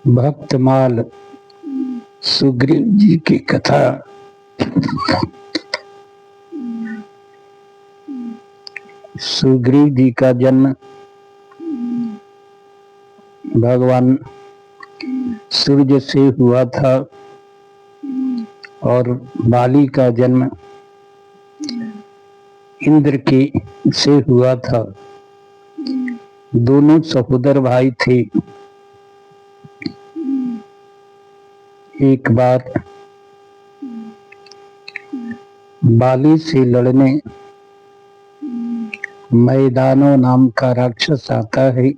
भक्तमाल सुग्रीव जी की कथा। सुग्रीव जी का जन्म भगवान सूर्य से हुआ था और बाली का जन्म इंद्र के से हुआ था। दोनों सहोदर भाई थे। एक बार बाली से लड़ने मैदानों नाम का राक्षस आता है।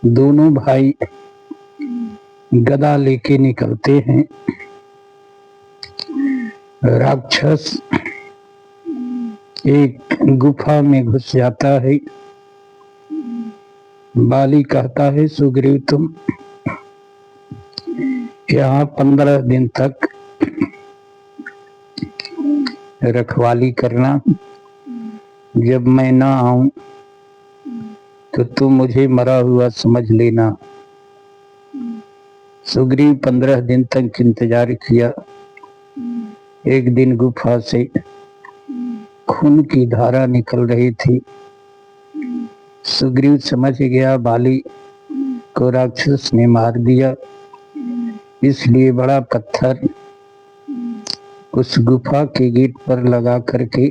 दोनों भाई गदा लेके निकलते हैं। राक्षस एक गुफा में घुस जाता है। बाली कहता है, सुग्रीव तुम यहाँ 15 दिन तक रखवाली करना। जब मैं ना आऊं तो तुम मुझे मरा हुआ समझ लेना। सुग्रीव 15 दिन तक इंतजार किया। एक दिन गुफा से खून की धारा निकल रही थी। सुग्रीव समझ गया बाली को राक्षस ने मार दिया, इसलिए बड़ा पत्थर उस गुफा के गेट पर लगा करके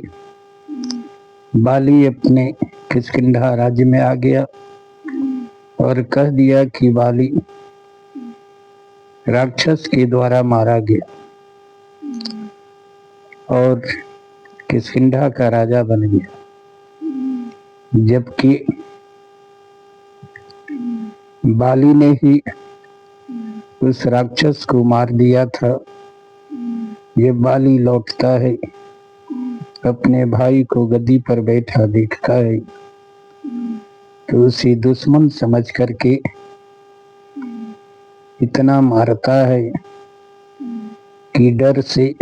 बाली अपने किष्किंधा राज्य में आ गया और कह दिया कि बाली राक्षस के द्वारा मारा गया और किष्किंधा का राजा बन गया। जबकि बाली ने ही उस राक्षस को मार दिया था। ये बाली लौटता है, अपने भाई को गद्दी पर बैठा देखता है तो उसे दुश्मन समझ करके इतना मारता है कि डर से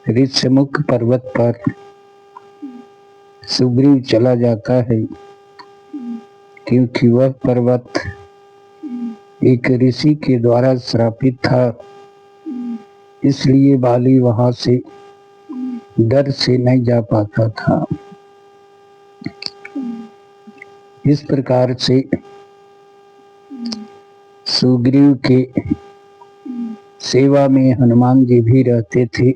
ऋष्यमुख पर्वत पर सुग्रीव चला जाता है, क्योंकि वह पर्वत एक ऋषि के द्वारा श्रापित था। इसलिए बाली वहां से डर से नहीं जा पाता था। इस प्रकार से सुग्रीव के सेवा में हनुमान जी भी रहते थे।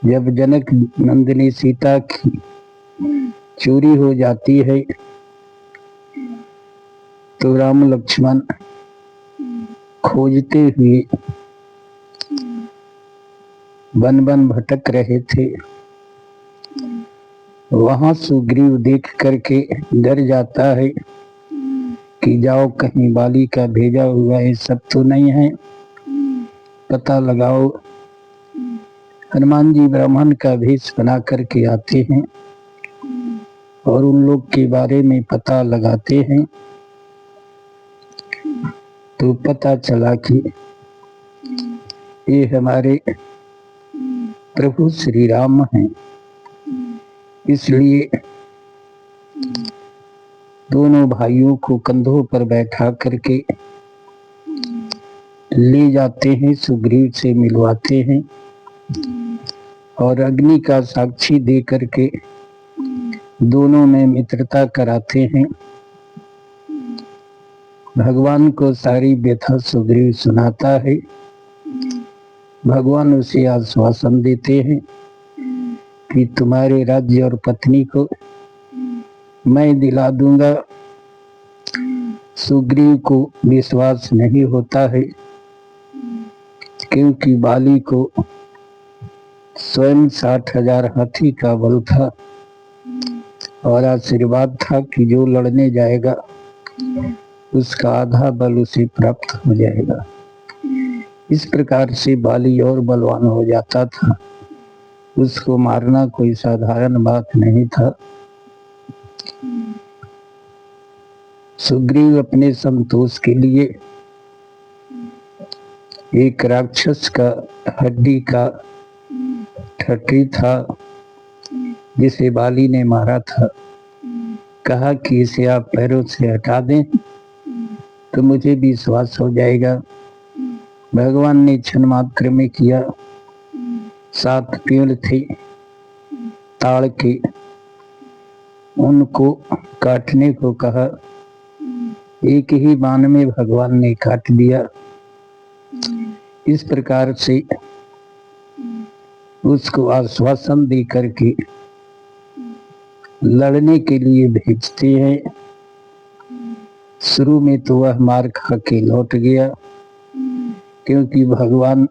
जब जनक नंदिनी सीता की चोरी हो जाती है तो राम लक्ष्मण खोजते हुए वन वन भटक रहे थे। वहां सुग्रीव देख करके डर जाता है कि जाओ कहीं बाली का भेजा हुआ ये सब तो नहीं है, पता लगाओ। हनुमान जी ब्राह्मण का भेष बना करके आते हैं और उन लोग के बारे में पता लगाते हैं तो पता चला कि ये हमारे प्रभु श्री राम हैं। इसलिए दोनों भाइयों को कंधों पर बैठा करके ले जाते हैं, सुग्रीव से मिलवाते हैं और अग्नि का साक्षी दे करके दोनों में मित्रता कराते हैं। भगवान को सारी व्यथा सुग्रीव सुनाता है। भगवान उसे आश्वासन देते हैं कि तुम्हारे राज्य और पत्नी को मैं दिला दूंगा। सुग्रीव को विश्वास नहीं होता है, क्योंकि बाली को स्वयं 60,000 हाथी का बल था और आशीर्वाद था कि जो लड़ने जाएगा उसका आधा बल उसे प्राप्त हो जाएगा। इस प्रकार से बाली और बलवान हो जाता था। उसको मारना कोई साधारण बात नहीं था। सुग्रीव अपने संतोष के लिए एक राक्षस का हड्डी का ठठी था जिसे बाली ने मारा था, कहा कि इसे आप पैरों से हटा दें तो मुझे भी विश्वास हो जाएगा। भगवान ने क्षण मात्र में किया। 7 पेड़ थे ताड़ के, उनको काटने को कहा। एक ही बाण में भगवान ने काट दिया। इस प्रकार से उसको आश्वासन दे करके लड़ने के लिए भेजते हैं। शुरू में तो वह मार खा के लौट गया, क्योंकि भगवान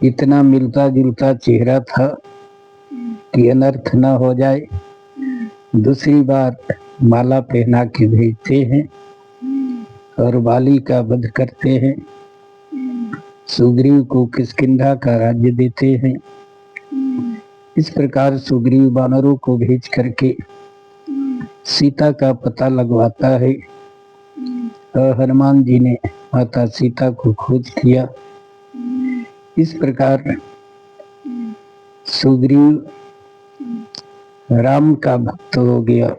इतना मिलता जुलता चेहरा था कि अनर्थ न हो जाए। दूसरी बार माला पहना के भेजते हैं और बाली का वध करते हैं। सुग्रीव को किष्किंधा का राज्य देते हैं। इस प्रकार सुग्रीव वानरों को भेज करके सीता का पता लगवाता है और हनुमान जी ने माता सीता को खोज किया। इस प्रकार सुग्रीव राम का भक्त हो गया।